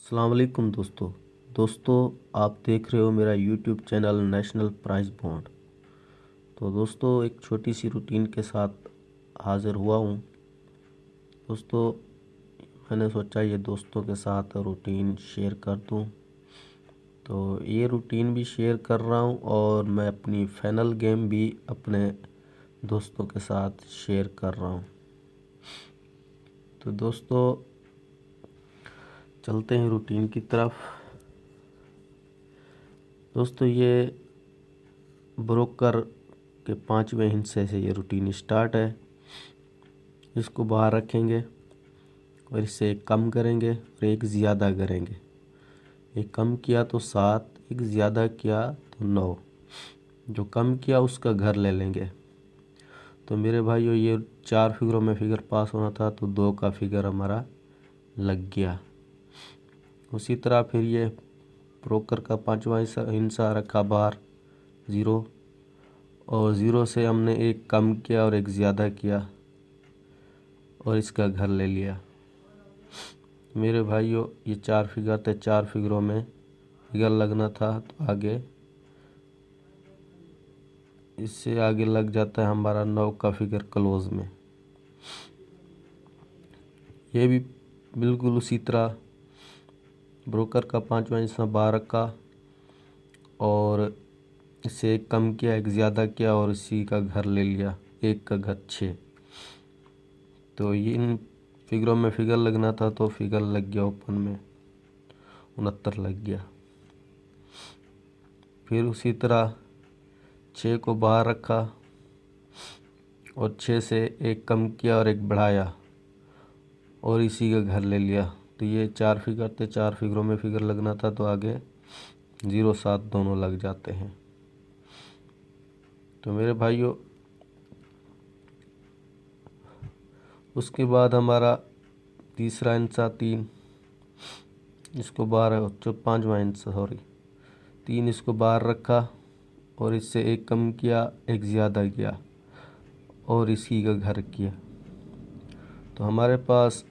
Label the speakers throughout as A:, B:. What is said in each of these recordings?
A: अस्सलाम वालेकुम दोस्तों आप देख रहे हो मेरा YouTube channel national prize bond. तो दोस्तों एक छोटी सी रूटीन के साथ हाज़िर हुआ हूँ। दोस्तों मैंने सोचा ये दोस्तों के साथ रूटीन शेयर कर दूँ, तो ये रूटीन भी शेयर कर रहा हूँ और मैं अपनी फाइनल गेम भी अपने दोस्तों के साथ शेयर कर रहा हूँ। तो दोस्तों चलते हैं रूटीन की तरफ। दोस्तों ये ब्रोकर के 5वें हिस्से से ये रूटीन स्टार्ट है। इसको बाहर रखेंगे और इसे एक कम करेंगे और एक ज़्यादा करेंगे। एक कम किया तो 7, एक ज़्यादा किया तो 9। जो कम किया उसका घर ले लेंगे। तो मेरे भाइयों ये 4 फिगरों में फिगर पास होना था, तो 2 का फिगर हमारा लग गया। उसी तरह फिर ये ब्रोकर का 5वां हिस्सा रखा बाहर 0, और 0 से हमने एक कम किया और एक ज़्यादा किया और इसका घर ले लिया। मेरे भाइयों ये 4 फिगर थे, 4 फिगरों में फिगर लगना था, तो आगे इससे आगे लग जाता है हमारा 9 का फिगर क्लोज में। ये भी बिल्कुल उसी तरह ब्रोकर का 5वां हिस्सा बाहर रखा और इसे एक कम किया, एक ज़्यादा किया और इसी का घर ले लिया, 1 का घर 6। तो इन फिगरों में फिगर लगना था, तो फिगर लग गया ओपन में 69 लग गया। फिर उसी तरह 6 को बाहर रखा और 6 से एक कम किया और एक बढ़ाया और इसी का घर ले लिया। तो ये 4 फिगर थे, 4 फिगरों में फिगर लगना था, तो आगे 0 7 दोनों लग जाते हैं। तो मेरे भाइयों उसके बाद हमारा तीसरा हिस्सा 3, इसको बाहर जो 5वां हिस्सा 3, इसको बाहर रखा और इससे एक कम किया, एक ज़्यादा किया और इसी का घर किया। तो हमारे पास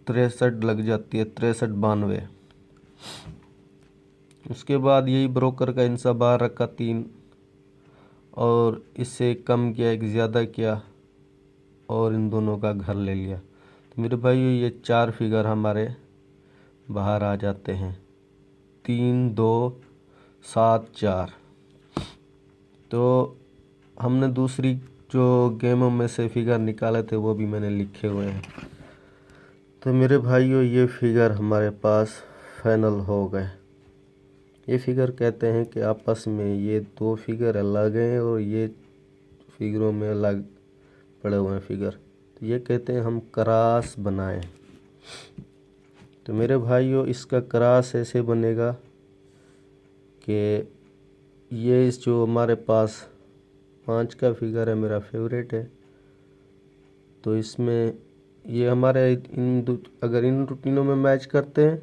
A: 63 लग जाती है, 63 92। उसके बाद यही ब्रोकर का हिस्सा बाहर रखा 3 और इससे एक कम किया, एक ज़्यादा किया और इन दोनों का घर ले लिया। तो मेरे भाइयों ये 4 फिगर हमारे बाहर आ जाते हैं, 3 2 7 4। तो हमने दूसरी जो गेमों में से फिगर निकाले थे वो भी मैंने लिखे हुए हैं। तो मेरे भाइयों ये फिगर हमारे पास फाइनल हो गए। ये फिगर कहते हैं कि आपस में ये 2 फिगर अलग हैं और ये फिगरों में अलग पड़े हुए हैं फिगर, तो ये कहते हैं हम क्रॉस बनाएं। तो मेरे भाइयों इसका क्रॉस ऐसे बनेगा कि ये इस जो हमारे पास 5 का फिगर है, मेरा फेवरेट है, तो इसमें ये हमारे अगर इन रूटीनों में मैच करते हैं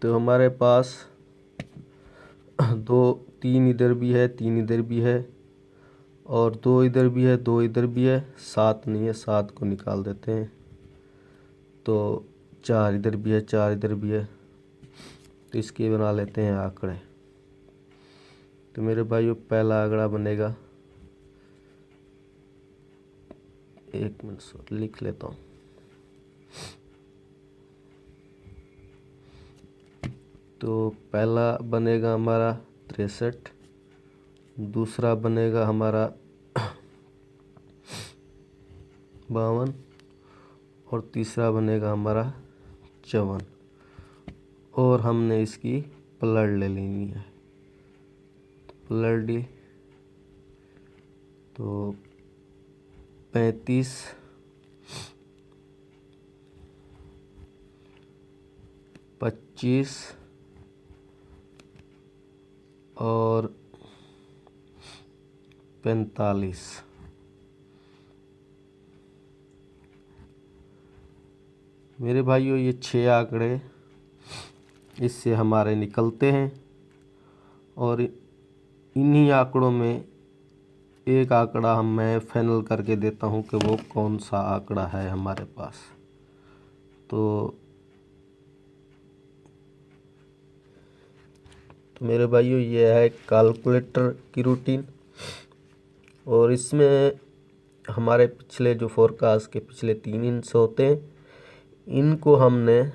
A: तो हमारे पास 2 3 इधर भी है, 3 इधर भी है और 2 इधर भी है, 2 इधर भी है, 7 नहीं है, 7 को निकाल देते हैं। तो 4 इधर भी है, 4 इधर भी है, तो इसके बना लेते हैं आंकड़े। तो मेरे भाइयों पहला आंकड़ा बनेगा, 1 मिनट लिख लेता हूँ। तो पहला बनेगा हमारा 63, दूसरा बनेगा हमारा 52 और तीसरा बनेगा हमारा 54। और हमने इसकी पलट ले लेनी है, पलट ली तो 35 25 और 45। मेरे भाइयों ये 6 आंकड़े इससे हमारे निकलते हैं और इन्हीं आंकड़ों में एक आंकड़ा मैं फाइनल करके देता हूँ कि वो कौन सा आंकड़ा है हमारे पास। तो मेरे भाइयों ये है कैलकुलेटर की रूटीन, और इसमें हमारे पिछले जो फोरकास्ट के पिछले 3 हिस्से होते हैं, इनको हमने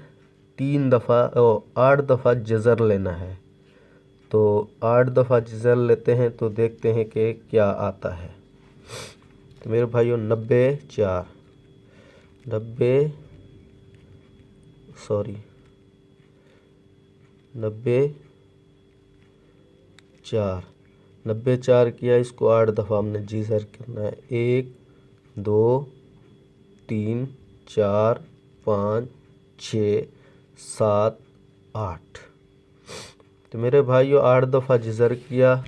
A: 8 दफ़ा जज़र लेना है। तो 8 दफ़ा जज़र लेते हैं तो देखते हैं कि क्या आता है। तो मेरे भाइयों 94 किया, इसको 8 दफ़ा हमने जज़र करना है। 1 2 3 4 5 6 7 8। तो मेरे भाइयों 8 दफ़ा जज़र किया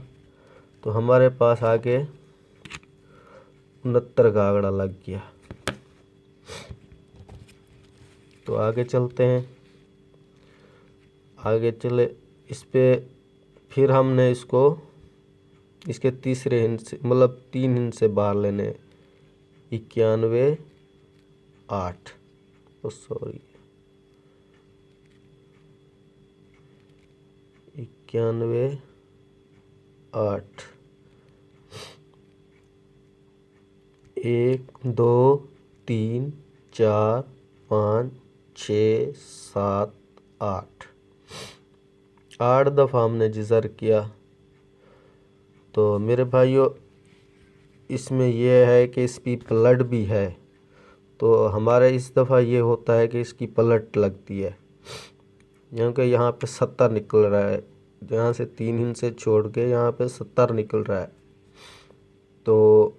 A: तो हमारे पास आगे 69 का आंकड़ा लग गया। तो आगे चलते हैं, आगे चले इस पे, फिर हमने इसको इसके तीसरे हिंस से मतलब 3 हिंस से बाहर लेने। 91 8 91 8 1 2 3 4 5 6 7 8 8 दफ़ा हमने जज़र किया। तो मेरे भाइयों इसमें यह है कि इसकी पलट भी है। तो हमारे इस दफ़ा ये होता है कि इसकी पलट लगती है, क्योंकि यहाँ पे 70 निकल रहा है, यहाँ से 3 हिस्से छोड़ के यहाँ पे 70 निकल रहा है। तो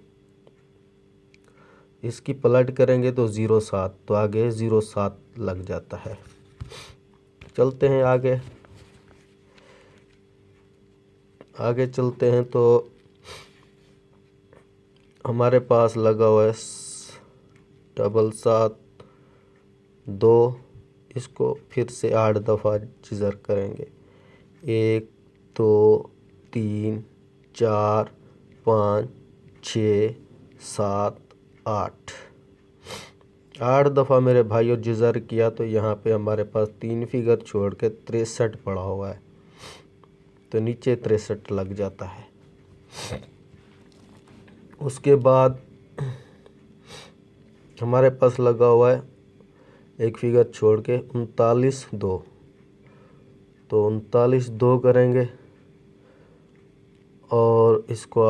A: इसकी पलट करेंगे तो 07, तो आगे 07 लग जाता है। चलते हैं आगे, आगे चलते हैं तो हमारे पास लगा हुआ है 7 2। इसको फिर से 8 दफ़ा जज़र करेंगे। 1 2 3 4 5 6 7 8 8 दफ़ा मेरे भाइयों जज़र किया। तो यहाँ पे हमारे पास 3 फिगर छोड़ के 63 पड़ा हुआ है, तो नीचे 63 लग जाता है। उसके बाद हमारे पास लगा हुआ है एक फिगर छोड़ के 39 2। तो 39 2 करेंगे और इसको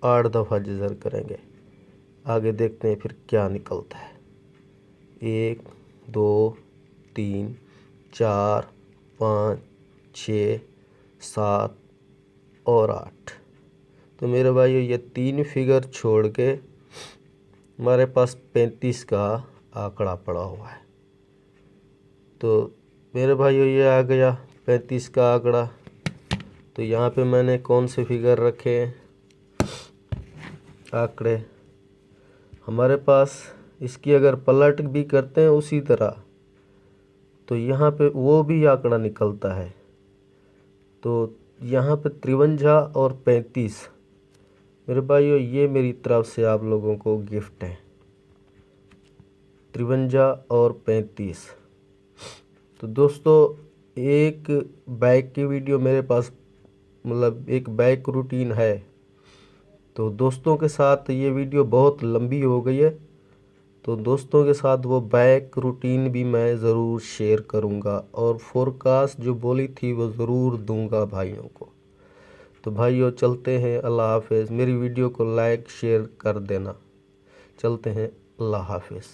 A: 8 दफ़ा जज़र करेंगे। आगे देखते हैं फिर क्या निकलता है। 1 2 3 4 5 6 7 और 8। तो मेरे भाइयों ये 3 फिगर छोड़ के हमारे पास 35 का आंकड़ा पड़ा हुआ है। तो मेरे भाइयों ये आ गया 35 का आंकड़ा। तो यहाँ पे मैंने कौन से फिगर रखे आंकड़े, हमारे पास इसकी अगर पलट भी करते हैं उसी तरह तो यहाँ पे वो भी आंकड़ा निकलता है। तो यहाँ पे 53 और 35। मेरे भाइयों ये मेरी तरफ से आप लोगों को गिफ्ट है, 53 और 35। तो दोस्तों एक बाइक की वीडियो मेरे पास मतलब एक बाइक रूटीन है, तो दोस्तों के साथ ये वीडियो बहुत लंबी हो गई है, तो दोस्तों के साथ वो बाइक रूटीन भी मैं ज़रूर शेयर करूँगा और फोरकास्ट जो बोली थी वो ज़रूर दूंगा भाइयों को। तो भाइयों चलते हैं, अल्लाह हाफिज़। मेरी वीडियो को लाइक शेयर कर देना। चलते हैं, अल्लाह हाफिज़।